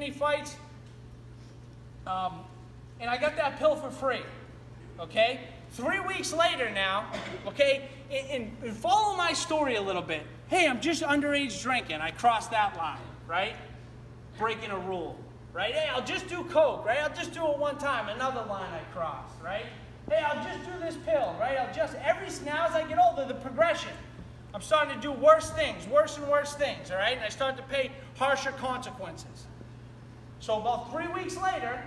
any fights. And I got that pill for free, okay? 3 weeks later now, okay, and follow my story a little bit. Hey, I'm just underage drinking. I crossed that line, right? Breaking a rule, right? Hey, I'll just do coke, right? I'll just do it one time. Another line I crossed, right? Hey, I'll just do this pill, right? Now as I get older, the progression. I'm starting to do worse things, worse and worse things, all right? And I start to pay harsher consequences. So about 3 weeks later,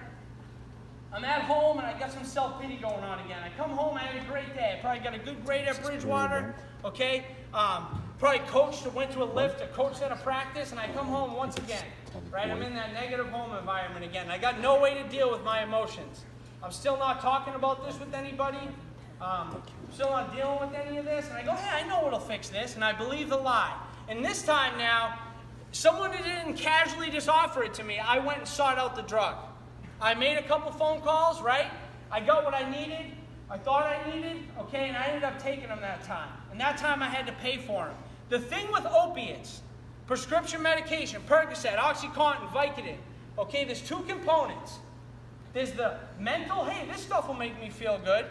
I'm at home and I got some self-pity going on again. I come home, I had a great day. I probably got a good grade at Bridgewater, okay? Probably went to a lift, coached at a practice, and I come home once again, right? I'm in that negative home environment again. I got no way to deal with my emotions. I'm still not talking about this with anybody. Still not dealing with any of this. And I go, hey, I know what'll fix this, and I believe the lie. And this time now, someone didn't casually just offer it to me. I went and sought out the drug. I made a couple phone calls, right? I got what I needed, I thought I needed, okay, and I ended up taking them that time. And that time I had to pay for them. The thing with opiates, prescription medication, Percocet, OxyContin, Vicodin, okay, there's two components. There's the mental, hey, this stuff will make me feel good.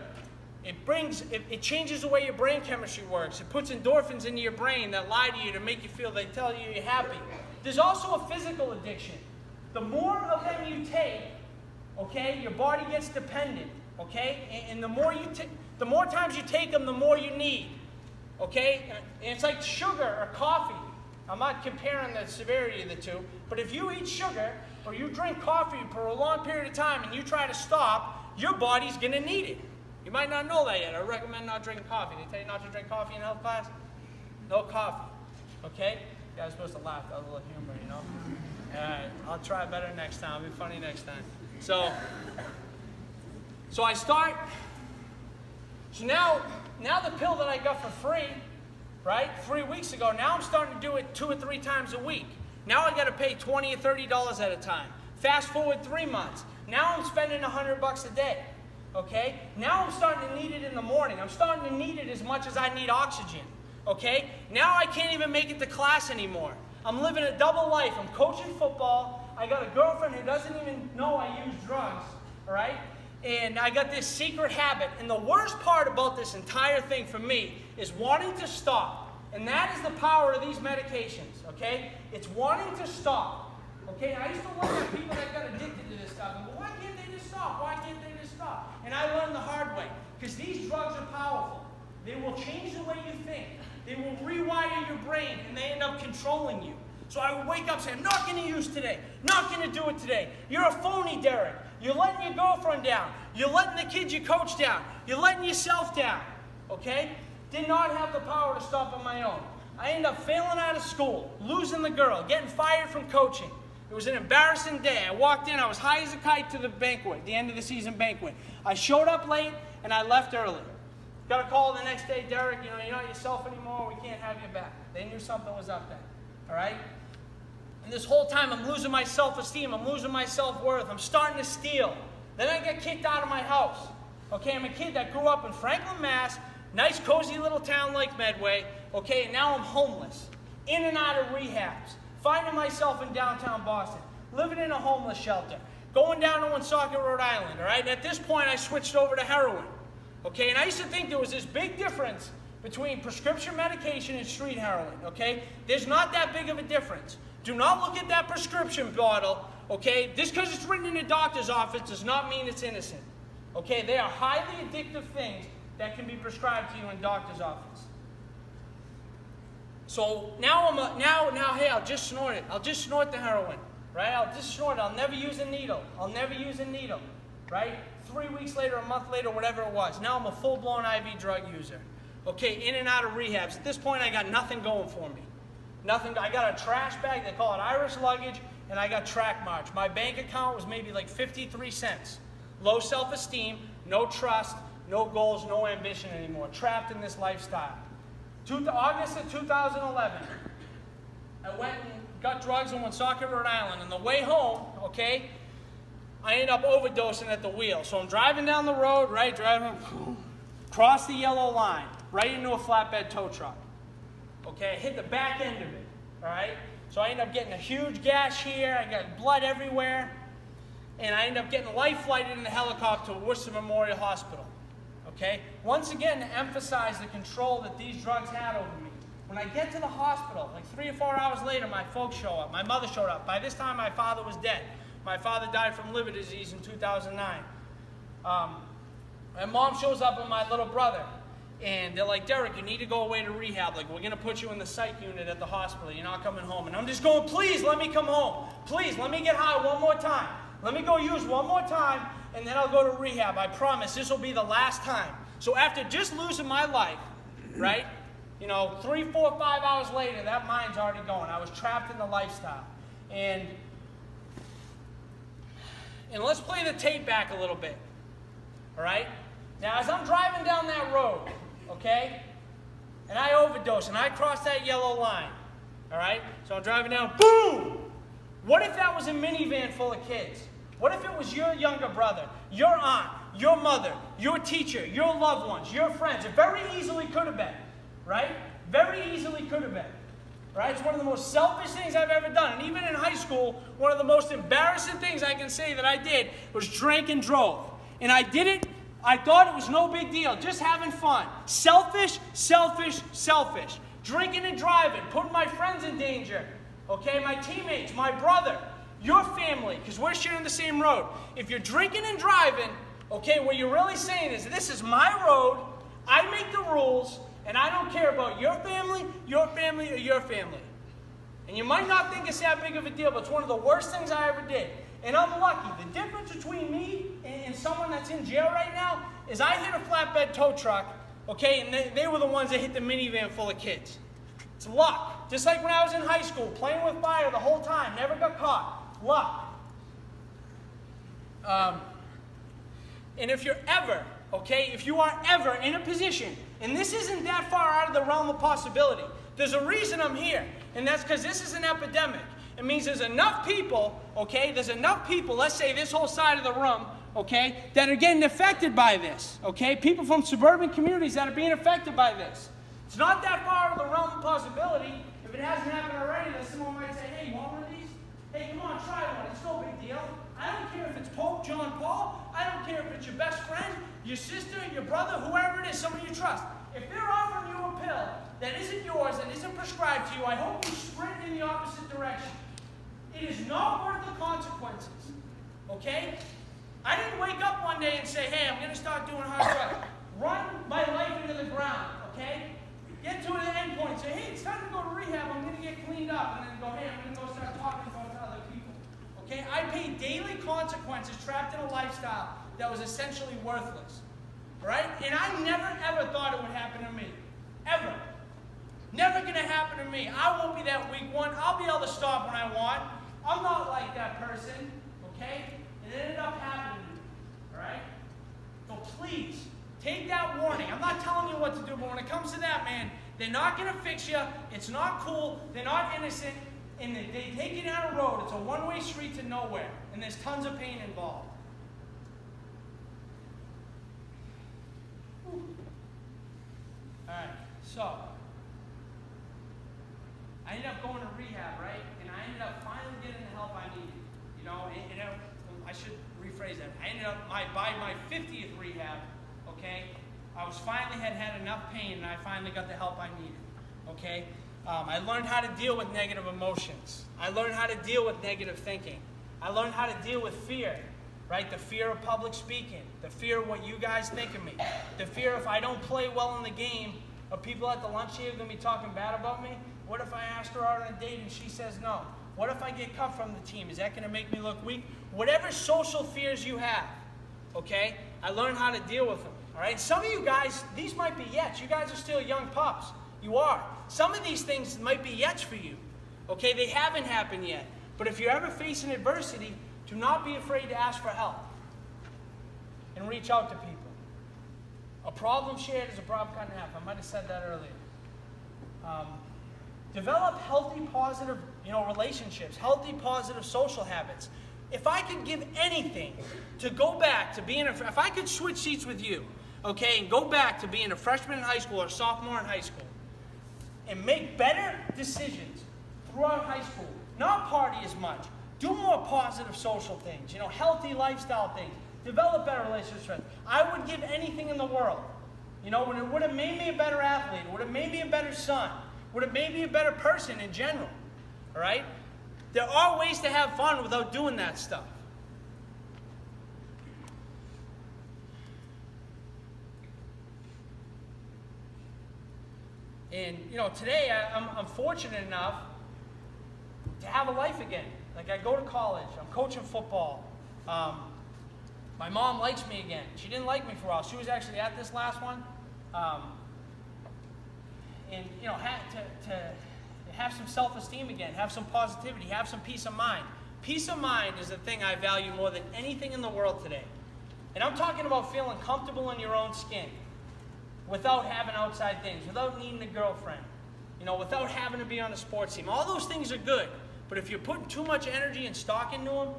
It changes the way your brain chemistry works. It puts endorphins into your brain that lie to you to make you feel, they tell you you're happy. There's also a physical addiction. The more of them you take, okay, your body gets dependent, okay? And the more times you take them, the more you need, okay? And it's like sugar or coffee. I'm not comparing the severity of the two, but if you eat sugar or you drink coffee for a long period of time and you try to stop, your body's going to need it. You might not know that yet. I recommend not drinking coffee. They tell you not to drink coffee in health class? No coffee, okay? You guys are supposed to laugh. That was a little humor, you know? All right, I'll try better next time. I'll be funny next time. So I start, so now the pill that I got for free, right, 3 weeks ago, now I'm starting to do it 2 or 3 times a week. Now I got to pay $20 or $30 at a time. Fast forward 3 months. Now I'm spending $100 a day, okay? Now I'm starting to need it in the morning. I'm starting to need it as much as I need oxygen, okay? Now I can't even make it to class anymore. I'm living a double life. I'm coaching football. I got a girlfriend who doesn't even know I use drugs, all right? And I got this secret habit. And the worst part about this entire thing for me is wanting to stop. And that is the power of these medications, okay? It's wanting to stop, okay? I used to look at people that got addicted to this stuff and go, why can't they just stop? Why can't they just stop? And I learned the hard way, because these drugs are powerful. They will change the way you think. They will rewire your brain, and they end up controlling you. So I would wake up saying, I'm not going to use today. Not going to do it today. You're a phony, Derek. You're letting your girlfriend down. You're letting the kids you coach down. You're letting yourself down. Okay? Did not have the power to stop on my own. I ended up failing out of school, losing the girl, getting fired from coaching. It was an embarrassing day. I walked in. I was high as a kite to the banquet, the end of the season banquet. I showed up late, and I left early. Got a call the next day, Derek, you're not yourself anymore. We can't have you back. They knew something was up there. All right? And this whole time, I'm losing my self-esteem. I'm losing my self-worth. I'm starting to steal. Then I get kicked out of my house. Okay, I'm a kid that grew up in Franklin, Mass., nice, cozy little town like Medway. Okay, and now I'm homeless, in and out of rehabs, finding myself in downtown Boston, living in a homeless shelter, going down to Woonsocket, Rhode Island. All right, and at this point, I switched over to heroin. Okay, and I used to think there was this big difference between prescription medication and street heroin, okay? There's not that big of a difference. Do not look at that prescription bottle, okay? Just because it's written in a doctor's office does not mean it's innocent, okay? They are highly addictive things that can be prescribed to you in a doctor's office. So now hey, I'll just snort it. I'll just snort the heroin, right? I'll just snort it. I'll never use a needle. I'll never use a needle, right? 3 weeks later, a month later, whatever it was. Now I'm a full-blown IV drug user. Okay, in and out of rehabs. At this point, I got nothing going for me. Nothing. I got a trash bag. They call it Irish luggage, and I got track march. My bank account was maybe like 53 cents. Low self-esteem, no trust, no goals, no ambition anymore. Trapped in this lifestyle. August of 2011, I went and got drugs in Woonsocket, Rhode Island. On the way home, okay, I ended up overdosing at the wheel. So I'm driving down the road, right, cross the yellow line, right into a flatbed tow truck. Okay, I hit the back end of it, all right? So I ended up getting a huge gash here. I got blood everywhere. And I ended up getting life flighted in the helicopter to Worcester Memorial Hospital. Okay? Once again, to emphasize the control that these drugs had over me. When I get to the hospital, like 3 or 4 hours later, my folks show up. My mother showed up. By this time, my father was dead. My father died from liver disease in 2009. My mom shows up with my little brother. And they're like, Derek, you need to go away to rehab. Like, we're going to put you in the psych unit at the hospital. You're not coming home. And I'm just going, please, let me come home. Please, let me get high one more time. Let me go use one more time, and then I'll go to rehab. I promise this will be the last time. So after just losing my life, right, 3, 4, 5 hours later, that mind's already going. I was trapped in the lifestyle. And let's play the tape back a little bit, all right? Now, as I'm driving down that road, okay, and I overdose, and I cross that yellow line, all right? So I'm driving down, boom! What if that was a minivan full of kids? What if it was your younger brother, your aunt, your mother, your teacher, your loved ones, your friends? It very easily could have been, right? Very easily could have been, right? It's one of the most selfish things I've ever done. And even in high school, one of the most embarrassing things I can say that I did was drank and drove. And I did it. I thought it was no big deal, just having fun. Selfish, selfish, selfish. Drinking and driving, putting my friends in danger. Okay, my teammates, my brother, your family, because we're sharing the same road. If you're drinking and driving, okay, what you're really saying is, this is my road, I make the rules, and I don't care about your family, or your family. And you might not think it's that big of a deal, but it's one of the worst things I ever did. And I'm lucky. The difference between me and someone that's in jail right now is I hit a flatbed tow truck, okay, and they were the ones that hit the minivan full of kids. It's luck. Just like when I was in high school, playing with fire the whole time, never got caught. Luck. And if you're ever, okay, if you are ever in a position, and this isn't that far out of the realm of possibility, there's a reason I'm here, and that's because this is an epidemic. It means there's enough people, okay, let's say this whole side of the room, okay, that are getting affected by this, okay, people from suburban communities that are being affected by this. It's not that far out of the realm of possibility. If it hasn't happened already, then someone might say, hey, you want one of these? Hey, come on, try one. It's no big deal. I don't care if it's Pope John Paul. I don't care if it's your best friend, your sister, your brother, whoever it is, somebody you trust. If they're offering you a pill that isn't yours and isn't prescribed to you, I hope you sprint in the opposite direction. It is not worth the consequences, okay? I didn't wake up one day and say, hey, I'm going to start doing hard drugs. Run my life into the ground, okay? Get to an end point and say, hey, it's time to go to rehab. I'm going to get cleaned up. And then go, hey, I'm going to go start talking about it to other people. Okay? I paid daily consequences trapped in a lifestyle that was essentially worthless. Right? And I never, ever thought it would happen to me. Ever. Never going to happen to me. I won't be that weak one. I'll be able to stop when I want. I'm not like that person. Okay? It ended up happening to me. All right? So please, take that warning. I'm not telling you what to do, but when it comes to that, man, they're not going to fix you. It's not cool. They're not innocent. And they take you down a road. It's a one-way street to nowhere. And there's tons of pain involved. All right, so I ended up going to rehab, right? And I ended up finally getting the help I needed. I should rephrase that. I ended up, by my 50th rehab, okay, I was finally had enough pain, and I finally got the help I needed, okay? I learned how to deal with negative emotions. I learned how to deal with negative thinking. I learned how to deal with fear, right? The fear of public speaking, the fear of what you guys think of me, the fear if I don't play well in the game, are people at the lunch table going to be talking bad about me? What if I ask her out on a date and she says no? What if I get cut from the team? Is that going to make me look weak? Whatever social fears you have, okay, I learned how to deal with them, all right? Some of you guys, these might be yets. You guys are still young pups. You are. Some of these things might be yets for you, okay? They haven't happened yet. But if you're ever facing adversity, do not be afraid to ask for help and reach out to people. A problem shared is a problem cut in half. I might have said that earlier. Develop healthy, positive, relationships, healthy, positive social habits. If I could give anything to go back to being if I could switch seats with you, okay, and go back to being a freshman in high school or a sophomore in high school and make better decisions throughout high school. Not party as much. Do more positive social things, healthy lifestyle things. Develop better relationships. I would give anything in the world. When it would have made me a better athlete, it would have made me a better son, would have made me a better person in general. All right? There are ways to have fun without doing that stuff. And, today I'm fortunate enough to have a life again. Like, I go to college. I'm coaching football. My mom likes me again. She didn't like me for a while. She was actually at this last one. And, to have some self-esteem again, have some positivity, have some peace of mind. Peace of mind is the thing I value more than anything in the world today. And I'm talking about feeling comfortable in your own skin without having outside things, without needing a girlfriend, without having to be on a sports team. All those things are good. But if you're putting too much energy and stock into them,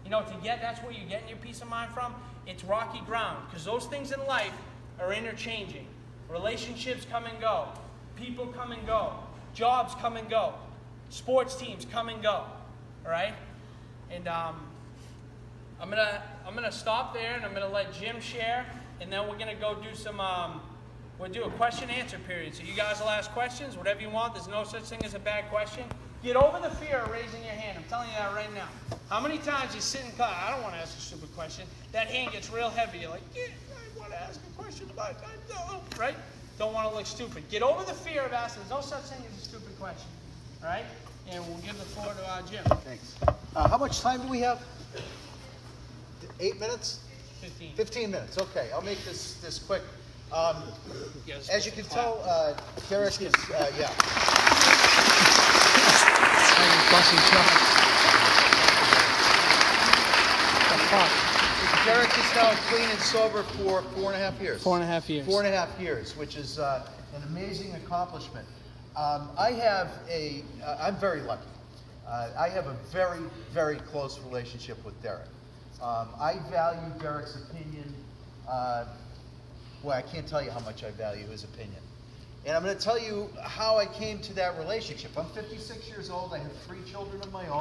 that's where you're getting your peace of mind from, it's rocky ground. Because those things in life are interchanging. Relationships come and go. People come and go. Jobs come and go. Sports teams come and go. All right? And I'm gonna stop there, and I'm gonna let Jim share, and then we're gonna go do some. We'll do a question-answer period. So you guys will ask questions, whatever you want. There's no such thing as a bad question. Get over the fear of raising your hand. I'm telling you that right now. How many times you sit in class, I don't want to ask a stupid question. That hand gets real heavy. You're like, yeah, I want to ask a question, but I don't. Right? Don't want to look stupid. Get over the fear of asking. There's no such thing as a stupid question. All right? And we'll give the floor to Jim. Thanks. How much time do we have? 8 minutes? 15. 15 minutes. Okay, I'll make this quick. Yes, as you can tell, Derek is, yeah. Derek is now clean and sober for 4.5 years. 4.5 years. 4.5 years, which is an amazing accomplishment. I'm very lucky. I have a very, very close relationship with Derek. I value Derek's opinion. Well, I can't tell you how much I value his opinion. And I'm going to tell you how I came to that relationship. I'm 56 years old. I have 3 children of my own.